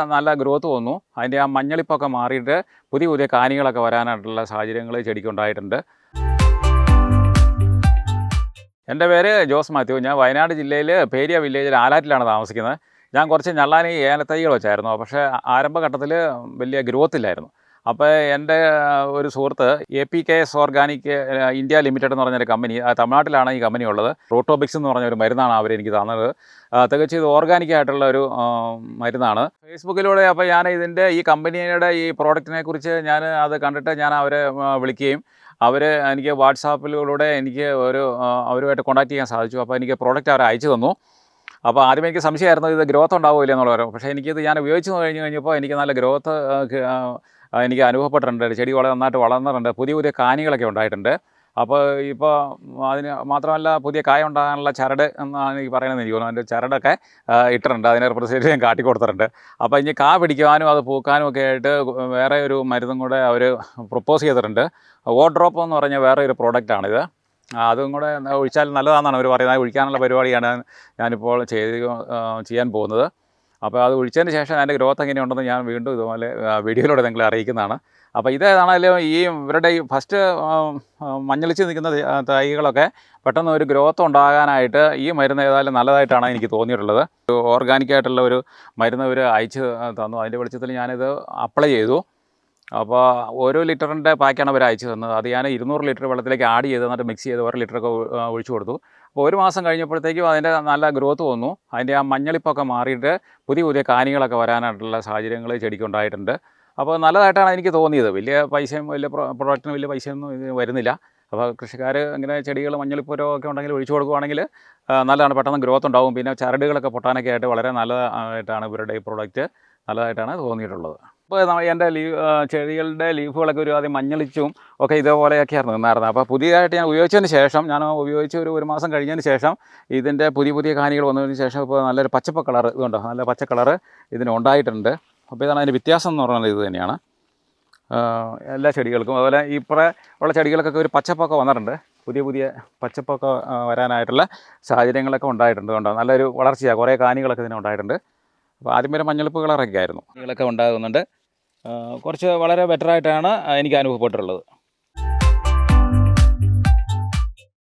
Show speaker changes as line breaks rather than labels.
നല്ല ഗ്രോത്ത് വന്നു. അതിൻ്റെ ആ മഞ്ഞളിപ്പൊക്കെ മാറിയിട്ട് പുതിയ പുതിയ കാനികളൊക്കെ വരാനായിട്ടുള്ള സാഹചര്യങ്ങൾ ചെടിക്കുണ്ടായിട്ടുണ്ട്. എൻ്റെ പേര് ജോസ് മാത്യു. ഞാൻ വയനാട് ജില്ലയിൽ പേരിയ വില്ലേജിൽ ആലാറ്റിലാണ് താമസിക്കുന്നത്. ഞാൻ കുറച്ച് ഞള്ളാനി ഏലത്തൈകൾ വെച്ചായിരുന്നു. പക്ഷേ ആരംഭഘട്ടത്തിൽ വലിയ ഗ്രോത്ത് ഇല്ലായിരുന്നു. അപ്പോൾ എൻ്റെ ഒരു സുഹൃത്ത് APKS ഓർഗാനിക് ഇന്ത്യ ലിമിറ്റഡ് എന്ന് പറഞ്ഞൊരു കമ്പനി, തമിഴ്നാട്ടിലാണ് ഈ കമ്പനി ഉള്ളത്. റോട്ടോബിക്സ് എന്ന് പറഞ്ഞൊരു മരുന്നാണ് അവരെനിക്ക് തന്നത്. തികച്ചും ഇത് ഓർഗാനിക് ആയിട്ടുള്ള ഒരു മരുന്നാണ്. ഫേസ്ബുക്കിലൂടെ അപ്പോൾ ഞാൻ ഈ കമ്പനിയുടെ ഈ പ്രോഡക്റ്റിനെ കുറിച്ച് ഞാൻ അത് കണ്ടിട്ട് ഞാൻ അവരെ വിളിക്കുകയും അവർ എനിക്ക് വാട്സാപ്പിലൂടെ അവരുമായിട്ട് കോൺടാക്ട് ചെയ്യാൻ സാധിച്ചു. അപ്പോൾ എനിക്ക് പ്രോഡക്റ്റ് അവർ അയച്ചു തന്നു. അപ്പോൾ ആദ്യം എനിക്ക് സംശയമായിരുന്നു ഇത് ഗ്രോത്ത് ഉണ്ടാവില്ല എന്നുള്ളത്. പക്ഷേ ഞാൻ ഉപയോഗിച്ച് കഴിഞ്ഞപ്പോൾ എനിക്ക് നല്ല ഗ്രോത്ത് എനിക്ക് അനുഭവപ്പെട്ടിട്ടുണ്ട്. ചെടി വളരെ നന്നായിട്ട് വളർന്നിട്ടുണ്ട്. പുതിയ പുതിയ കാനികളൊക്കെ ഉണ്ടായിട്ടുണ്ട്. അപ്പോൾ ഇപ്പോൾ അതിന് മാത്രമല്ല, പുതിയ കായ ഉണ്ടാകാനുള്ള ചരട് എന്നാണ് എനിക്ക് പറയുന്നത്. എനിക്ക് തോന്നുന്നു അതിൻ്റെ ചരടൊക്കെ ഇട്ടിട്ടുണ്ട്. അതിനെ റിപ്രസെൻറ്റ് ഞാൻ കാട്ടിക്കൊടുത്തിട്ടുണ്ട്. അപ്പോൾ ഇനി കാ പിടിക്കുവാനും അത് പൂക്കാനും ഒക്കെ ആയിട്ട് വേറെ ഒരു മരുന്നും കൂടെ അവർ പ്രൊപ്പോസ് ചെയ്തിട്ടുണ്ട്. ഡ്രോപ്പ് എന്ന് പറഞ്ഞ വേറെ ഒരു പ്രോഡക്റ്റാണിത്. അതും കൂടെ ഒഴിച്ചാൽ നല്ലതാണെന്നാണ് അവർ പറയുന്നത്. ഒഴിക്കാനുള്ള പരിപാടിയാണ് ഞാനിപ്പോൾ ചെയ്യാൻ പോകുന്നത്. അപ്പോൾ അത് ഒഴിച്ചതിന് ശേഷം അതിൻ്റെ ഗ്രോത്ത് എങ്ങനെയുണ്ടെന്ന് ഞാൻ വീണ്ടും ഇതുപോലെ വീഡിയോയിലൂടെ നിങ്ങളെ അറിയിക്കുന്നതാണ്. അപ്പോൾ ഇതേതാണെങ്കിലും ഇവരുടെ ഈ ഫസ്റ്റ് മഞ്ഞളിച്ച് നിൽക്കുന്ന തൈകളൊക്കെ പെട്ടെന്ന് ഒരു ഗ്രോത്ത് ഉണ്ടാകാനായിട്ട് ഈ മരുന്ന് ഏതായാലും നല്ലതായിട്ടാണ് എനിക്ക് തോന്നിയിട്ടുള്ളത്. ഓർഗാനിക്കായിട്ടുള്ള ഒരു മരുന്ന് ഇവർ അയച്ച് തന്നു. അതിൻ്റെ വെളിച്ചത്തിൽ ഞാനിത് അപ്ലൈ ചെയ്തു. അപ്പോൾ 1 ലിറ്ററിൻ്റെ പാക്കാണ് അവർ അയച്ചു തന്നത്. അത് ഞാൻ 200 ലിറ്റർ വെള്ളത്തിലേക്ക് ആഡ് ചെയ്ത് എന്നിട്ട് മിക്സ് ചെയ്ത് 1 ലിറ്ററൊക്കെ ഒഴിച്ചു കൊടുത്തു. അപ്പോൾ 1 മാസം കഴിഞ്ഞപ്പോഴത്തേക്കും അതിൻ്റെ നല്ല ഗ്രോത്ത് വന്നു. അതിൻ്റെ ആ മഞ്ഞളിപ്പൊക്കെ മാറിയിട്ട് പുതിയ പുതിയ കാനികളൊക്കെ വരാനായിട്ടുള്ള സാഹചര്യങ്ങൾ ചെടിക്കുണ്ടായിട്ടുണ്ട്. അപ്പോൾ നല്ലതായിട്ടാണ് എനിക്ക് തോന്നിയത്. വലിയ പ്രൊഡക്റ്റിന് വലിയ പൈസയൊന്നും ഇത് വരുന്നില്ല. അപ്പോൾ കൃഷിക്കാർ ഇങ്ങനെ ചെടികൾ മഞ്ഞളിപ്പുരമൊക്കെ ഉണ്ടെങ്കിൽ ഒഴിച്ചു കൊടുക്കുകയാണെങ്കിൽ നല്ലതാണ്. പെട്ടെന്ന് ഗ്രോത്ത് ഉണ്ടാവും. പിന്നെ ചരടുകളൊക്കെ പൊട്ടാനൊക്കെ ആയിട്ട് വളരെ നല്ലതായിട്ടാണ് ഇവരുടെ ഈ പ്രോഡക്റ്റ് നല്ലതായിട്ടാണ് തോന്നിയിട്ടുള്ളത്. അപ്പോൾ എൻ്റെ ചെടികളുടെ ലീഫുകളൊക്കെ ആദ്യം മഞ്ഞളിച്ചും ഒക്കെ ഇതേപോലെയൊക്കെയായിരുന്നു നിന്നായിരുന്നത്. അപ്പോൾ പുതിയതായിട്ട് ഞാൻ ഉപയോഗിച്ചതിന് ശേഷം, ഉപയോഗിച്ച് ഒരു മാസം കഴിഞ്ഞതിന് ശേഷം ഇതിൻ്റെ പുതിയ പുതിയ കാനികൾ വന്നതിന് ശേഷം ഇപ്പോൾ നല്ലൊരു പച്ചപ്പ് കളറ് ഇതുണ്ടോ, നല്ല പച്ച കളറ് ഇതിനുണ്ടായിട്ടുണ്ട്. അപ്പോൾ ഇതാണ് അതിൻ്റെ വ്യത്യാസം എന്ന് പറഞ്ഞാൽ ഇത് തന്നെയാണ് എല്ലാ ചെടികൾക്കും. അതുപോലെ ഉള്ള ചെടികൾക്കൊക്കെ ഒരു പച്ചപ്പൊക്കെ വന്നിട്ടുണ്ട്. പുതിയ പച്ചപ്പൊക്കെ വരാനായിട്ടുള്ള സാഹചര്യങ്ങളൊക്കെ ഉണ്ടായിട്ടുണ്ട്. കണ്ടോ, നല്ലൊരു വളർച്ചയാണ്. കുറേ കാനികളൊക്കെ ഇതിനുണ്ടായിട്ടുണ്ട്. അപ്പോൾ ആദ്യം വരെ മഞ്ഞളിപ്പ് കളറൊക്കെ ആയിരുന്നു. കാനികളൊക്കെ ഉണ്ടാകുന്നുണ്ട്. കുറച്ച് വളരെ ബെറ്ററായിട്ടാണ് എനിക്ക് അനുഭവപ്പെട്ടിട്ടുള്ളത്.